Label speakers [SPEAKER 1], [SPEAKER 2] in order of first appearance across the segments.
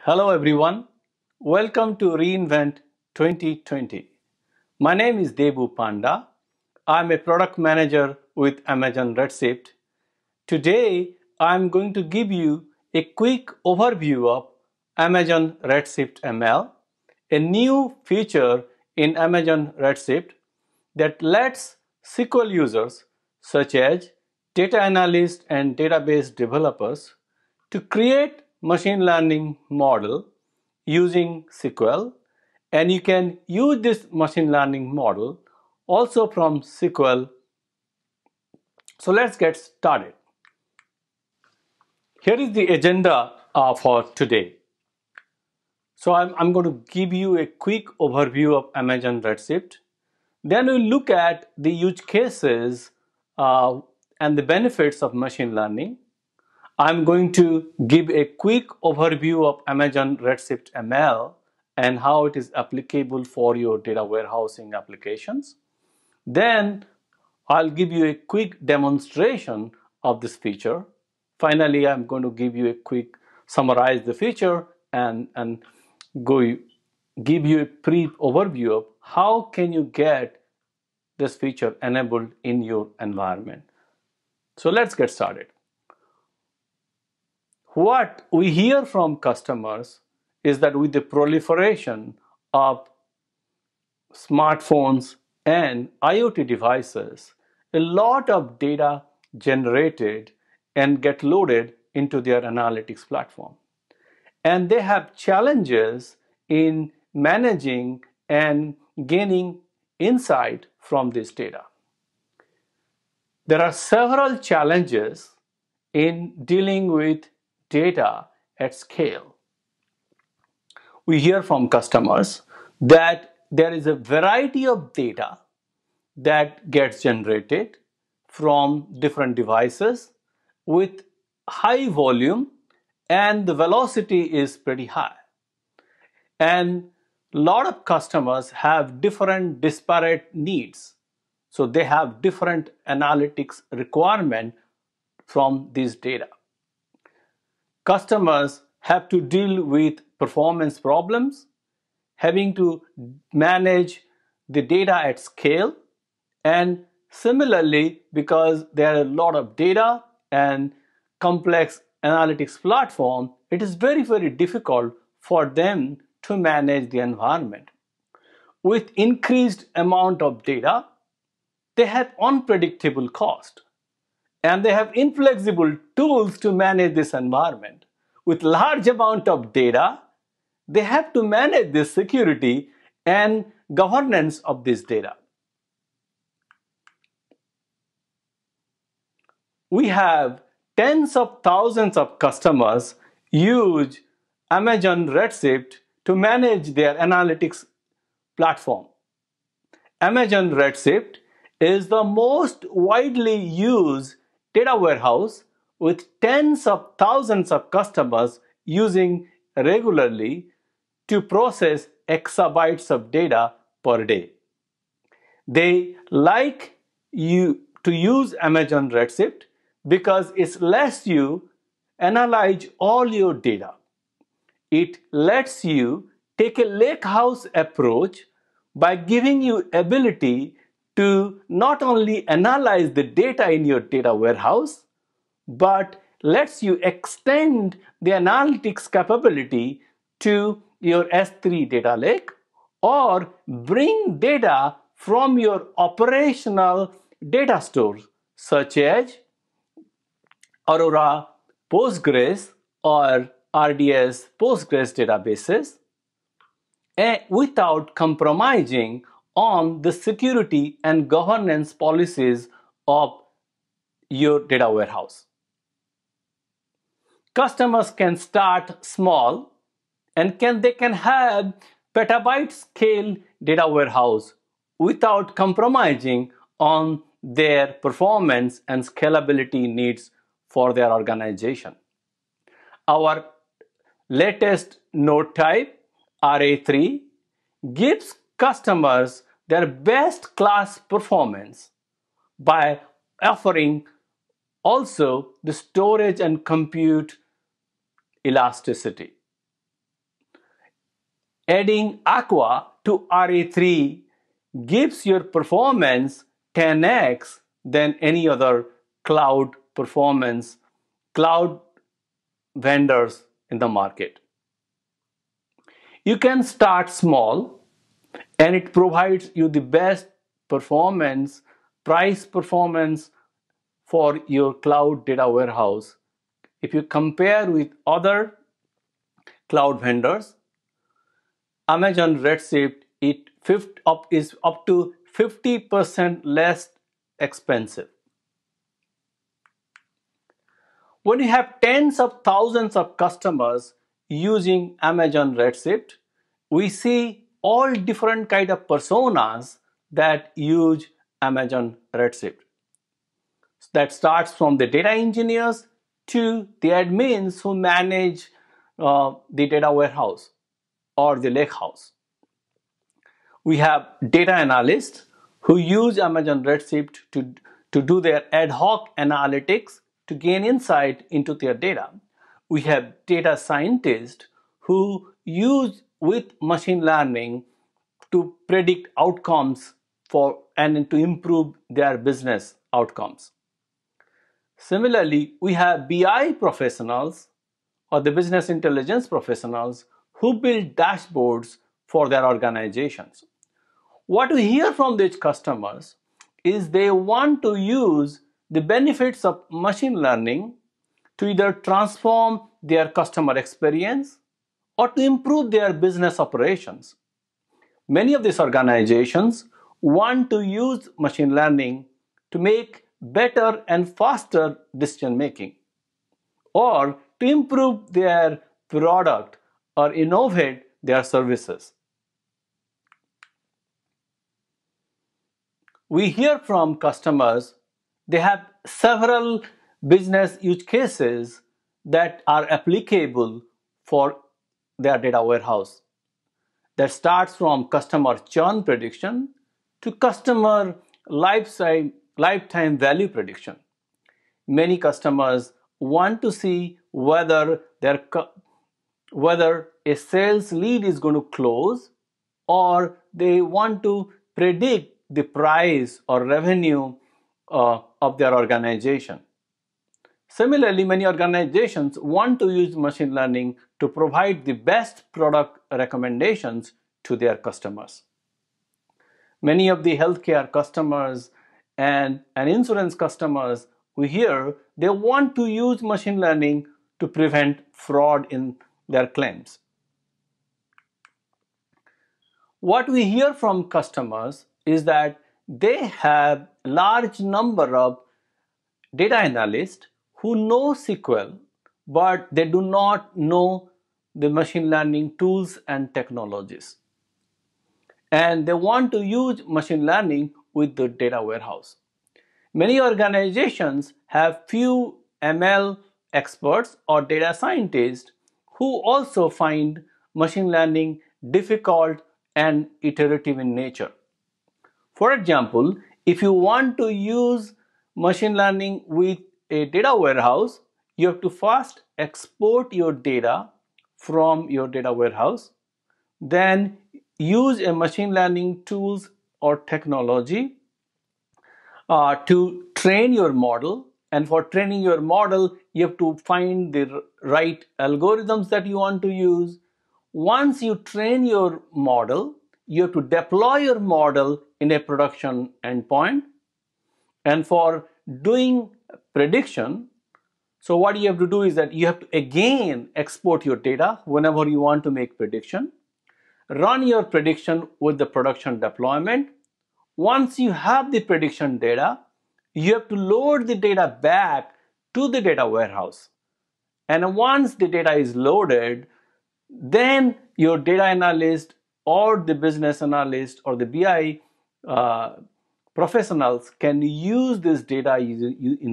[SPEAKER 1] Hello everyone. Welcome to reInvent 2020. My name is Debu Panda. I'm a product manager with Amazon Redshift. Today, I'm going to give you a quick overview of Amazon Redshift ML, a new feature in Amazon Redshift that lets SQL users, such as data analysts and database developers, to create machine learning model using SQL, and you can use this machine learning model also from SQL. So let's get started. Here is the agenda for today. So I'm going to give you a quick overview of Amazon Redshift. Then we'll look at the use cases and the benefits of machine learning. I'm going to give a quick overview of Amazon Redshift ML and how it is applicable for your data warehousing applications. Then I'll give you a quick demonstration of this feature. Finally, I'm going to give you a quick summarize the feature and go give you a brief overview of how can you get this feature enabled in your environment. So let's get started. What we hear from customers is that with the proliferation of smartphones and IoT devices, a lot of data generated and get loaded into their analytics platform. And they have challenges in managing and gaining insight from this data. There are several challenges in dealing with data at scale. We hear from customers that there is a variety of data that gets generated from different devices with high volume, and the velocity is pretty high. And a lot of customers have different disparate needs. So they have different analytics requirement from this data. Customers have to deal with performance problems, having to manage the data at scale, and similarly, because there are a lot of data and complex analytics platform, it is very, very difficult for them to manage the environment. With increased amount of data, they have unpredictable cost, and they have inflexible tools to manage this environment. With large amount of data, they have to manage the security and governance of this data. We have tens of thousands of customers use Amazon Redshift to manage their analytics platform. Amazon Redshift is the most widely used data warehouse with tens of thousands of customers using regularly to process exabytes of data per day. They like you to use Amazon Redshift because it lets you analyze all your data. It lets you take a lakehouse approach by giving you ability to not only analyze the data in your data warehouse, but lets you extend the analytics capability to your S3 data lake or bring data from your operational data stores such as Aurora Postgres or RDS Postgres databases without compromising on the security and governance policies of your data warehouse. Customers can start small and they can have petabyte scale data warehouse without compromising on their performance and scalability needs for their organization. Our latest node type, RA3, gives customers their best class performance by offering also the storage and compute elasticity. Adding Aqua to RA3 gives your performance 10x than any other cloud vendors in the market. You can start small and it provides you the best price performance for your cloud data warehouse. If you compare with other cloud vendors, Amazon Redshift is up to 50% less expensive. When you have tens of thousands of customers using Amazon Redshift, we see all different kind of personas that use Amazon Redshift. That starts from the data engineers to the admins who manage the data warehouse or the lakehouse. We have data analysts who use Amazon Redshift to do their ad hoc analytics to gain insight into their data. We have data scientists who use with machine learning to predict outcomes and to improve their business outcomes. Similarly, we have BI professionals or the business intelligence professionals who build dashboards for their organizations. What we hear from these customers is they want to use the benefits of machine learning to either transform their customer experience or to improve their business operations. Many of these organizations want to use machine learning to make better and faster decision making or to improve their product or innovate their services. We hear from customers they have several business use cases that are applicable for their data warehouse. That starts from customer churn prediction to customer lifetime value prediction. Many customers want to see whether a sales lead is going to close, or they want to predict the price or revenue of their organization. Similarly, many organizations want to use machine learning to provide the best product recommendations to their customers. Many of the healthcare customers and insurance customers we hear they want to use machine learning to prevent fraud in their claims. What we hear from customers is that they have large number of data analysts who know SQL, but they do not know the machine learning tools and technologies. And they want to use machine learning with the data warehouse. Many organizations have few ML experts or data scientists who also find machine learning difficult and iterative in nature. For example, if you want to use machine learning with a data warehouse, you have to first export your data from your data warehouse, then use a machine learning tools or technology to train your model. And for training your model, you have to find the right algorithms that you want to use. Once you train your model, you have to deploy your model in a production endpoint. And for doing prediction, so what you have to do is that you have to again export your data whenever you want to make prediction. Run your prediction with the production deployment. Once you have the prediction data, you have to load the data back to the data warehouse. And once the data is loaded, then your data analyst or the business analyst or the BI professionals can use this data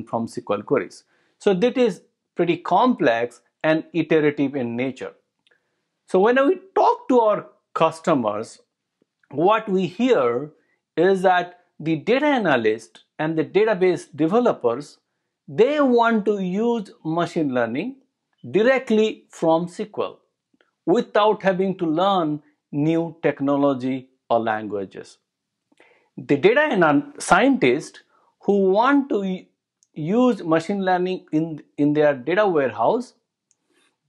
[SPEAKER 1] from SQL queries. So that is pretty complex and iterative in nature. So when we talk to our customers, what we hear is that the data analyst and the database developers, they want to use machine learning directly from SQL without having to learn new technology or languages. The data scientists who want to use machine learning in their data warehouse,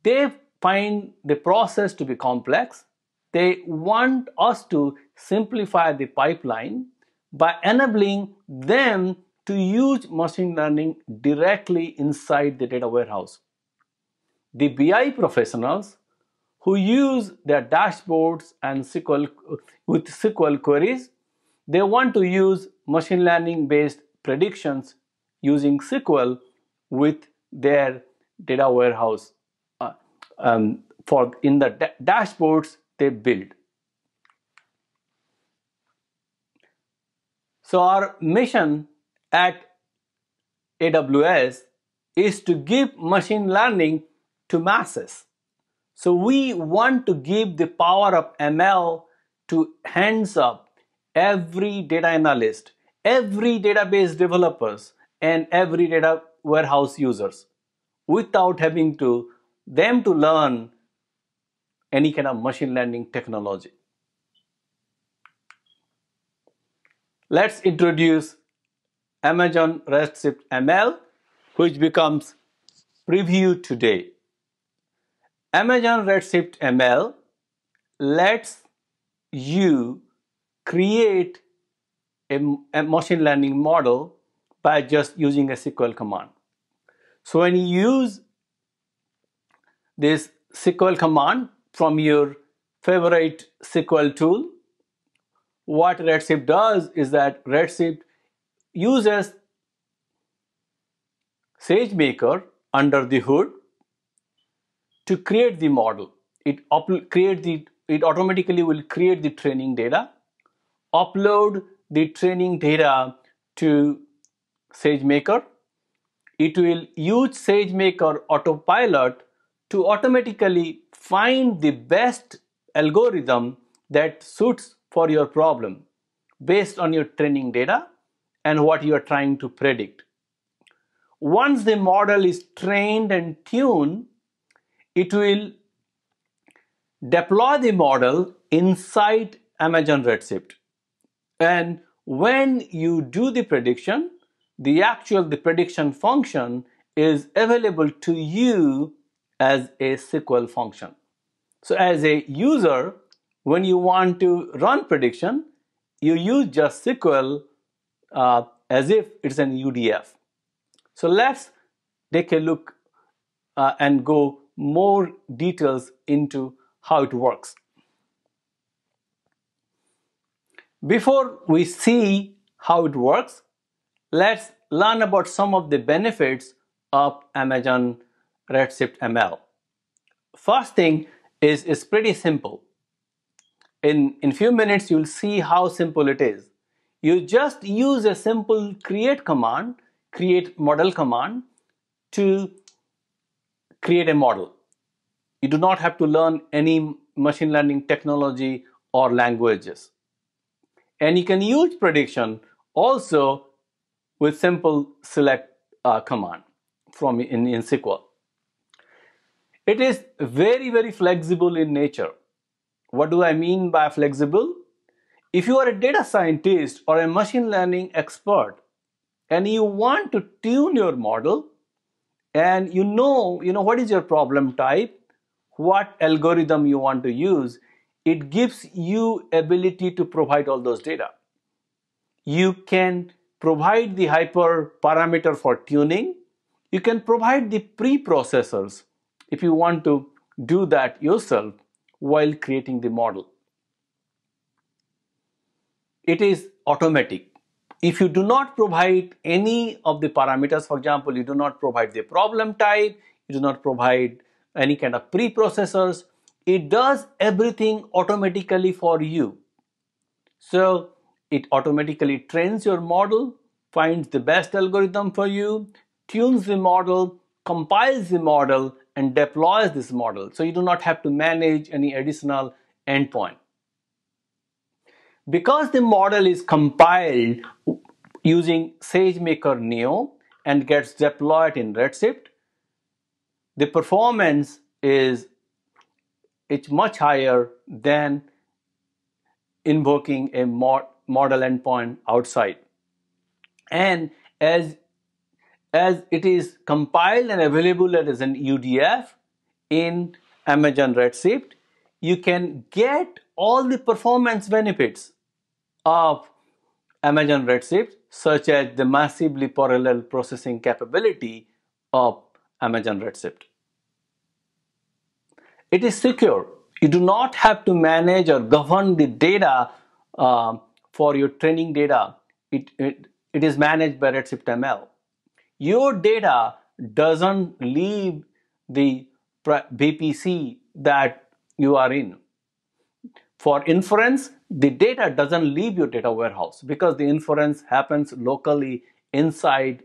[SPEAKER 1] they find the process to be complex. They want us to simplify the pipeline by enabling them to use machine learning directly inside the data warehouse. The BI professionals who use their dashboards and SQL queries, they want to use machine learning based predictions using SQL with their data warehouse for in the dashboards they build. So our mission at AWS is to give machine learning to masses. So we want to give the power of ML to hands up every data analyst, every database developers, and every data warehouse users without having them to learn any kind of machine learning technology. Let's introduce Amazon Redshift ML, which becomes preview today. Amazon Redshift ML lets you create a machine learning model by just using a SQL command. So when you use this SQL command from your favorite SQL tool, what Redshift does is that Redshift uses SageMaker under the hood to create the model. It automatically will create the training data, upload the training data to SageMaker. It will use SageMaker autopilot to automatically find the best algorithm that suits for your problem based on your training data and what you are trying to predict. Once the model is trained and tuned, it will deploy the model inside Amazon Redshift. And when you do the prediction, the prediction function is available to you as a SQL function. So as a user, when you want to run prediction, you use just SQL as if it's an UDF. So let's take a look and go more details into how it works. Before we see how it works, let's learn about some of the benefits of Amazon Redshift ML. First thing is pretty simple. In few minutes, you'll see how simple it is. You just use a simple create model command to create a model. You do not have to learn any machine learning technology or languages. And you can use prediction also with simple select command from in SQL. It is very, very flexible in nature. What do I mean by flexible? If you are a data scientist or a machine learning expert and you want to tune your model and you know what is your problem type, what algorithm you want to use, it gives you ability to provide all those data. You can provide the hyperparameter for tuning. You can provide the preprocessors if you want to do that yourself while creating the model. It is automatic. If you do not provide any of the parameters, for example, you do not provide the problem type, you do not provide any kind of preprocessors, it does everything automatically for you. So it automatically trains your model, finds the best algorithm for you, tunes the model, compiles the model, and deploys this model. So you do not have to manage any additional endpoint. Because the model is compiled using SageMaker Neo and gets deployed in Redshift, the performance is much higher than invoking a model endpoint outside. And as it is compiled and available as an UDF in Amazon Redshift, you can get all the performance benefits of Amazon Redshift, such as the massively parallel processing capability of Amazon Redshift. It is secure. You do not have to manage or govern the data for your training data. It is managed by Redshift ML. Your data doesn't leave the VPC that you are in. For inference, the data doesn't leave your data warehouse because the inference happens locally inside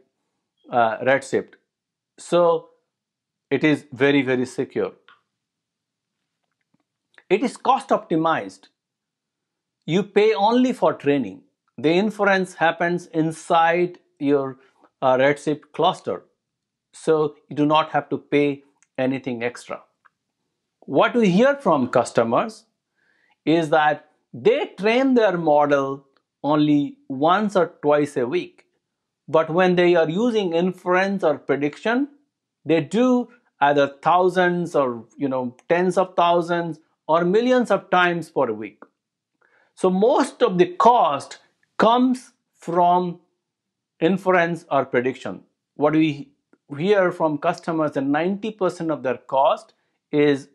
[SPEAKER 1] Redshift. So it is very, very secure. It is cost optimized. You pay only for training. The inference happens inside your Redshift cluster. So you do not have to pay anything extra. What we hear from customers is that they train their model only once or twice a week. But when they are using inference or prediction, they do either thousands or tens of thousands or millions of times per week. So most of the cost comes from inference or prediction. What we hear from customers, that 90% of their cost is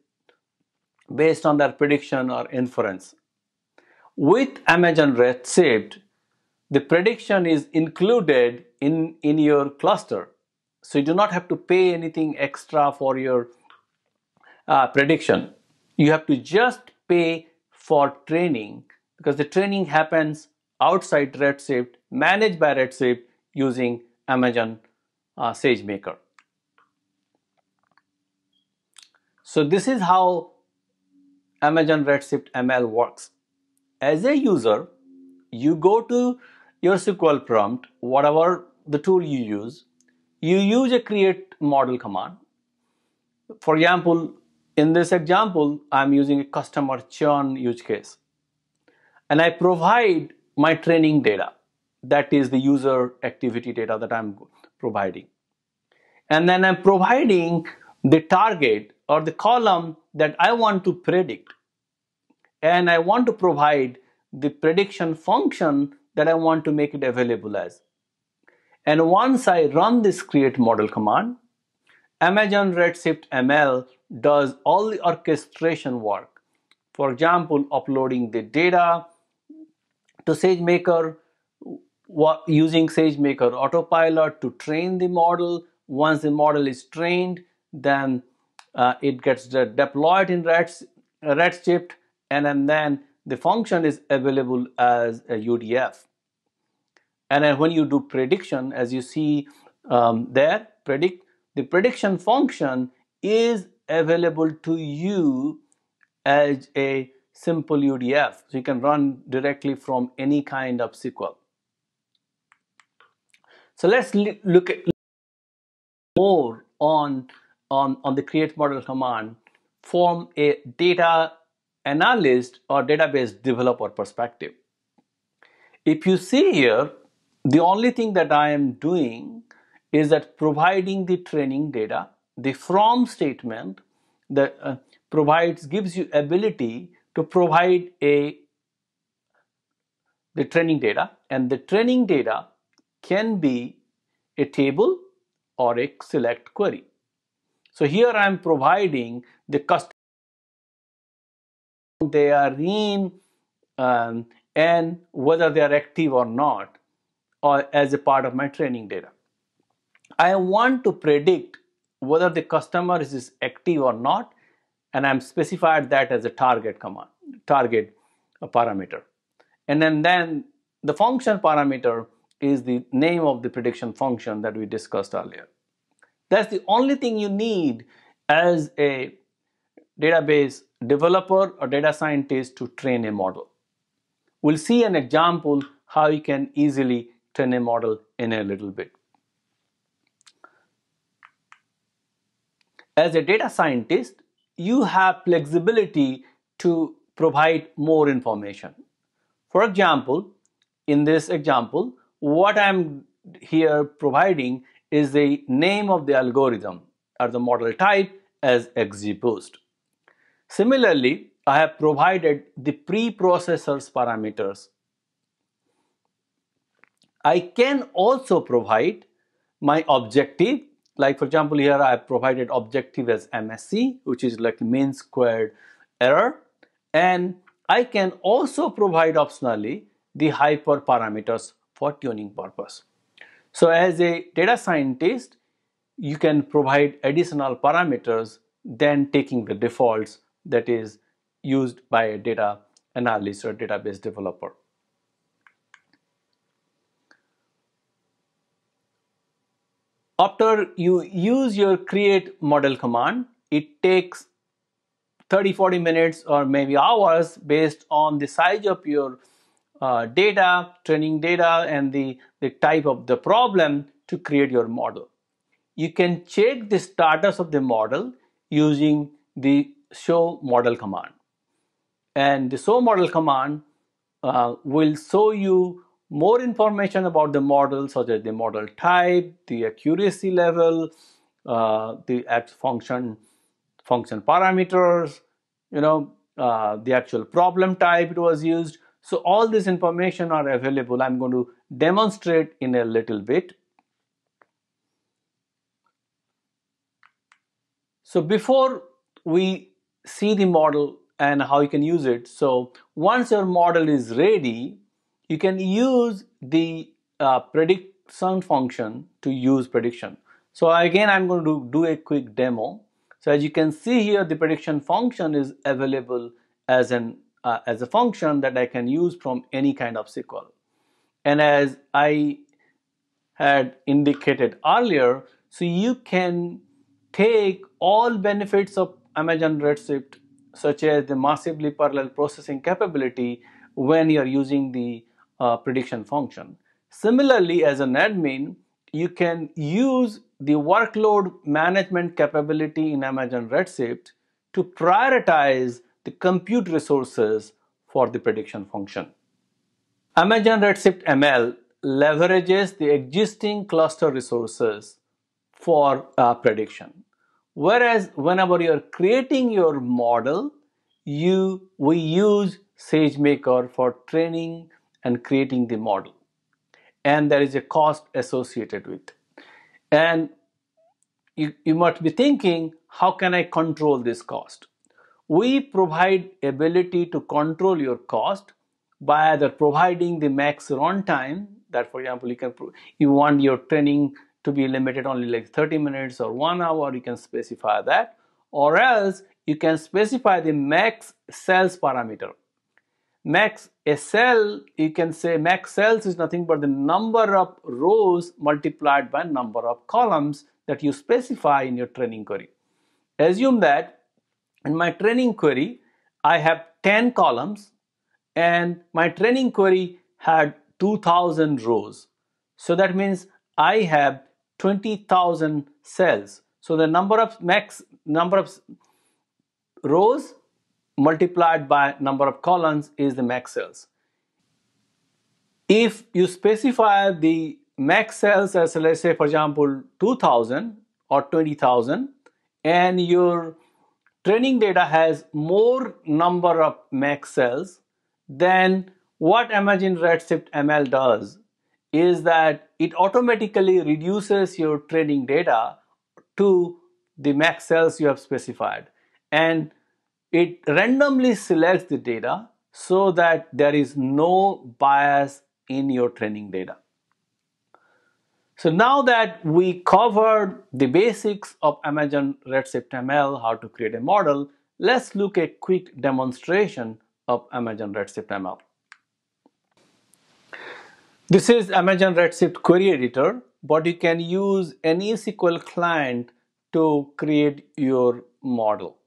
[SPEAKER 1] based on their prediction or inference. With Amazon Redshift, the prediction is included in your cluster. So you do not have to pay anything extra for your prediction. You have to just pay for training because the training happens outside Redshift, managed by Redshift using Amazon SageMaker. So this is how Amazon Redshift ML works. As a user, you go to your SQL prompt, whatever the tool you use a create model command. For example, in this example, I'm using a customer churn use case. And I provide my training data. That is the user activity data that I'm providing. And then I'm providing the target or the column that I want to predict. And I want to provide the prediction function that I want to make it available as. And once I run this create model command, Amazon Redshift ML does all the orchestration work. For example, uploading the data to SageMaker, using SageMaker Autopilot to train the model. Once the model is trained, then it gets deployed in Redshift, and then the function is available as a UDF. And then when you do prediction, as you see there, the prediction function is available to you as a simple UDF. So you can run directly from any kind of SQL. So let's look at more on the create model command from a data analyst or database developer perspective. If you see here, the only thing that I am doing is that providing the training data. The from statement that gives you ability to provide the training data, and the training data can be a table or a select query. So here I am providing the custom they are in and whether they are active or not, or as a part of my training data. I want to predict whether the customer is active or not, and I'm specified that as a target parameter. And then the function parameter is the name of the prediction function that we discussed earlier. That's the only thing you need as a database developer or data scientist to train a model. We'll see an example how you can easily train a model in a little bit. As a data scientist, you have flexibility to provide more information. For example, in this example, what I'm here providing is the name of the algorithm or the model type as XGBoost. Similarly, I have provided the preprocessor's parameters. I can also provide my objective. Like for example, here I have provided objective as MSE, which is like mean squared error. And I can also provide optionally the hyperparameters for tuning purpose. So as a data scientist, you can provide additional parameters than taking the defaults that is used by a data analyst or database developer. After you use your create model command, it takes 30-40 minutes or maybe hours based on the size of your data, training data, and the type of the problem to create your model. You can check the status of the model using the show model command. And the show model command will show you more information about the model, such as the model type, the accuracy level, the function parameters, the actual problem type it was used. So all this information are available. I'm going to demonstrate in a little bit. So before we see the model and how you can use it, so once your model is ready, you can use the prediction function to use prediction. So again, I'm going to do a quick demo. So as you can see here, the prediction function is available as a function that I can use from any kind of SQL. And as I had indicated earlier, so you can take all benefits of Amazon Redshift, such as the massively parallel processing capability, when you're using the prediction function. Similarly, as an admin, you can use the workload management capability in Amazon Redshift to prioritize the compute resources for the prediction function. Amazon Redshift ML leverages the existing cluster resources for prediction. Whereas whenever you're creating your model, we use SageMaker for training and creating the model. And there is a cost associated with it. And you might be thinking, how can I control this cost? We provide ability to control your cost by either providing the max runtime, that for example you want your training to be limited only like 30 minutes or 1 hour, you can specify that, or else you can specify the max cells parameter. Max a cell, you can say max cells is nothing but the number of rows multiplied by number of columns that you specify in your training query. Assume that in my training query I have 10 columns and my training query had 2000 rows. So that means I have 20,000 cells. So the number of rows multiplied by number of columns is the max cells. If you specify the max cells as, let's say for example 2000 or 20,000, and your training data has more number of max cells, then what Amazon Redshift ML does is that it automatically reduces your training data to the max cells you have specified, and it randomly selects the data so that there is no bias in your training data. So now that we covered the basics of Amazon Redshift ML, how to create a model, let's look at a quick demonstration of Amazon Redshift ML. This is Amazon Redshift Query Editor, but you can use any SQL client to create your model.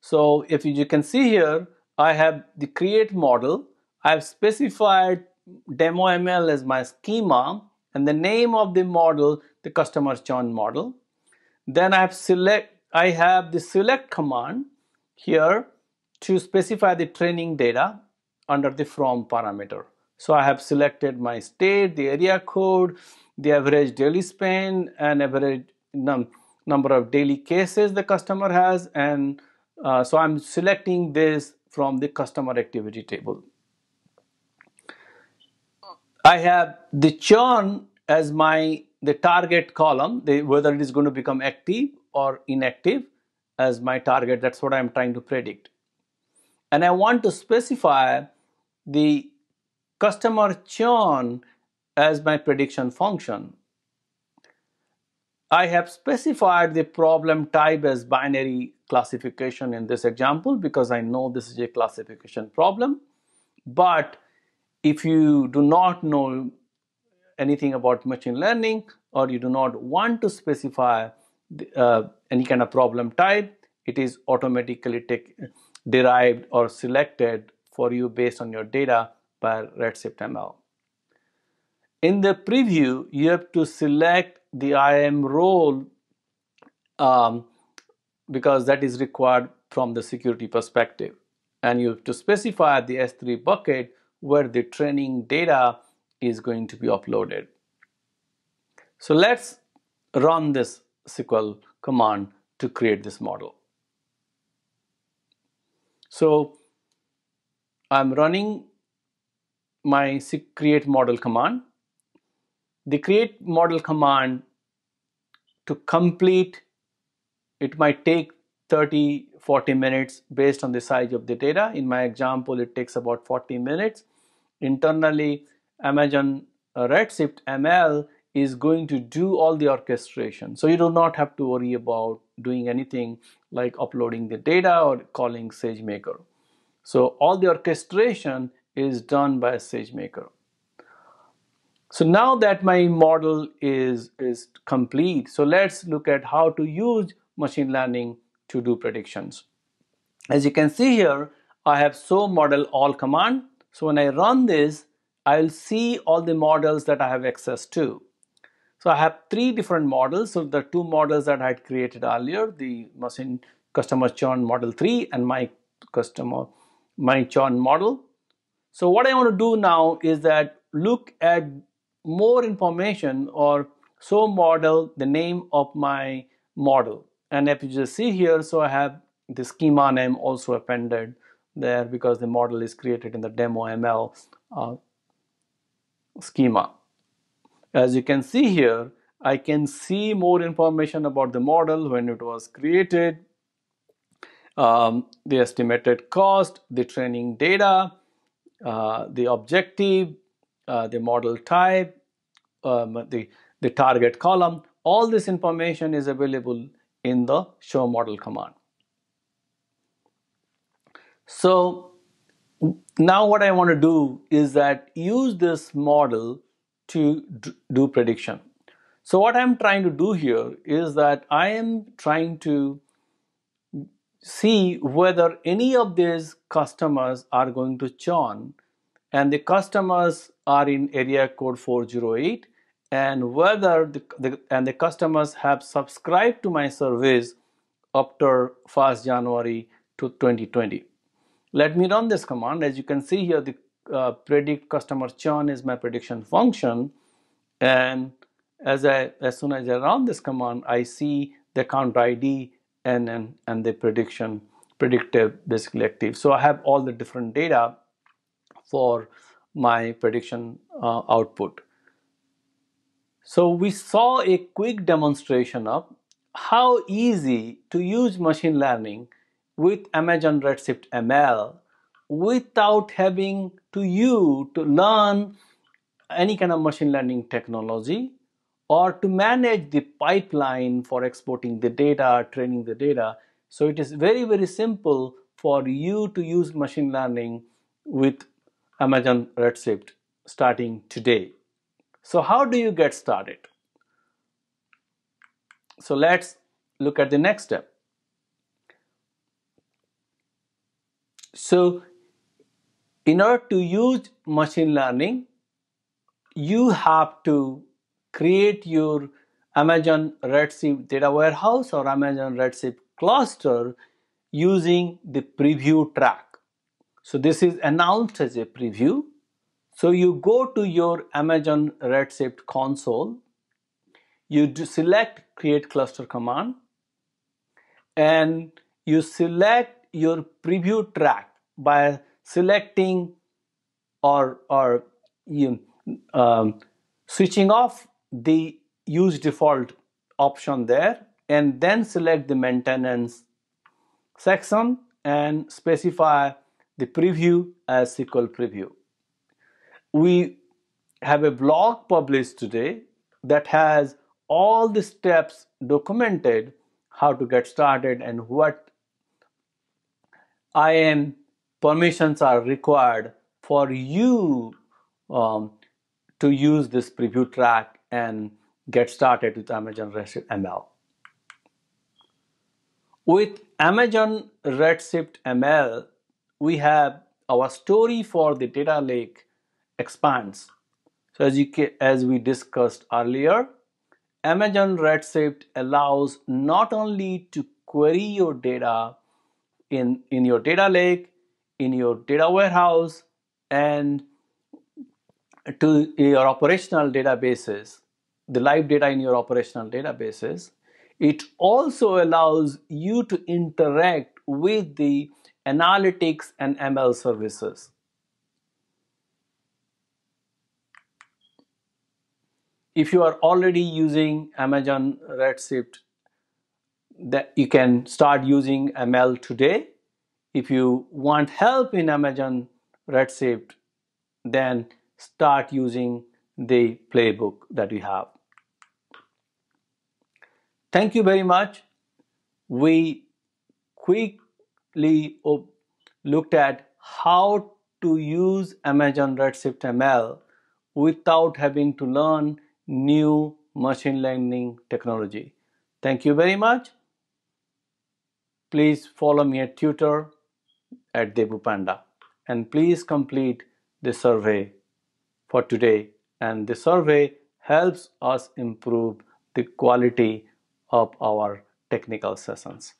[SPEAKER 1] So if you can see here, I have the create model. I've specified demo ML as my schema, and the name of the model, the customer churn model. Then I have the select command here to specify the training data. under the from parameter. So I have selected my state, the area code, the average daily spend, and average number of daily cases the customer has, and so I'm selecting this from the customer activity table. I have the churn as the target column, whether it is going to become active or inactive as my target. That's what I'm trying to predict. And I want to specify the customer churn as my prediction function. I have specified the problem type as binary classification in this example because I know this is a classification problem. But if you do not know anything about machine learning, or you do not want to specify any kind of problem type, it is automatically derived or selected for you based on your data by Redshift ML. In the preview, you have to select the IAM role because that is required from the security perspective. And you have to specify the S3 bucket where the training data is going to be uploaded. So let's run this SQL command to create this model. So I'm running my create model command. The create model command, to complete, it might take 30-40 minutes based on the size of the data. In my example, it takes about 40 minutes. Internally, Amazon Redshift ML is going to do all the orchestration. So you do not have to worry about doing anything like uploading the data or calling SageMaker. So all the orchestration is done by SageMaker. So now that my model is complete, so let's look at how to use machine learning to do predictions. As you can see here, I have show model all command. So when I run this, I'll see all the models that I have access to. So I have 3 different models. So the 2 models that I had created earlier, the machine customer churn model 3 and my churn model. So what I want to do now is that look at more information or show model the name of my model. And if you just see here, so I have the schema name also appended there because the model is created in the demo ML schema. As you can see here, I can see more information about the model, when it was created, the estimated cost, the training data, the objective, the model type, the target column. All this information is available in the show model command. So now what I want to do is that use this model to do prediction. So what I'm trying to do here is that I am trying to see whether any of these customers are going to churn, and the customers are in area code 408, and whether the customers have subscribed to my service after 1st January 2020. Let me run this command. As you can see here, the predict customer churn is my prediction function, and as soon as I run this command, I see the account ID and the predictive basically active. So I have all the different data for my prediction output. So we saw a quick demonstration of how easy to use machine learning with Amazon Redshift ML without having to learn any kind of machine learning technology or to manage the pipeline for exporting the data, training the data. So it is very, very simple for you to use machine learning with Amazon Redshift starting today. So how do you get started? So let's look at the next step. So in order to use machine learning, you have to create your Amazon Redshift data warehouse or Amazon Redshift cluster using the preview track. So this is announced as a preview. So you go to your Amazon Redshift console, you select create cluster command, and you select your preview track by selecting or you switching off the use default option there, and then select the maintenance section and specify the preview as SQL preview. We have a blog published today that has all the steps documented, how to get started and what IAM permissions are required for you um, to use this preview track and get started with Amazon Redshift ML. With Amazon Redshift ML, we have our story for the data lake expands. So as we discussed earlier, Amazon Redshift allows not only to query your data in your data lake, in your data warehouse, and to your operational databases, the live data in your operational databases, it also allows you to interact with the analytics and ML services. If you are already using Amazon Redshift, that you can start using ML today. If you want help in Amazon Redshift, then start using the playbook that we have. Thank you very much. We quickly looked at how to use Amazon Redshift ML without having to learn new machine learning technology. Thank you very much. Please follow me at Twitter at Debupanda, and please complete the survey for today. And the survey helps us improve the quality of our technical sessions.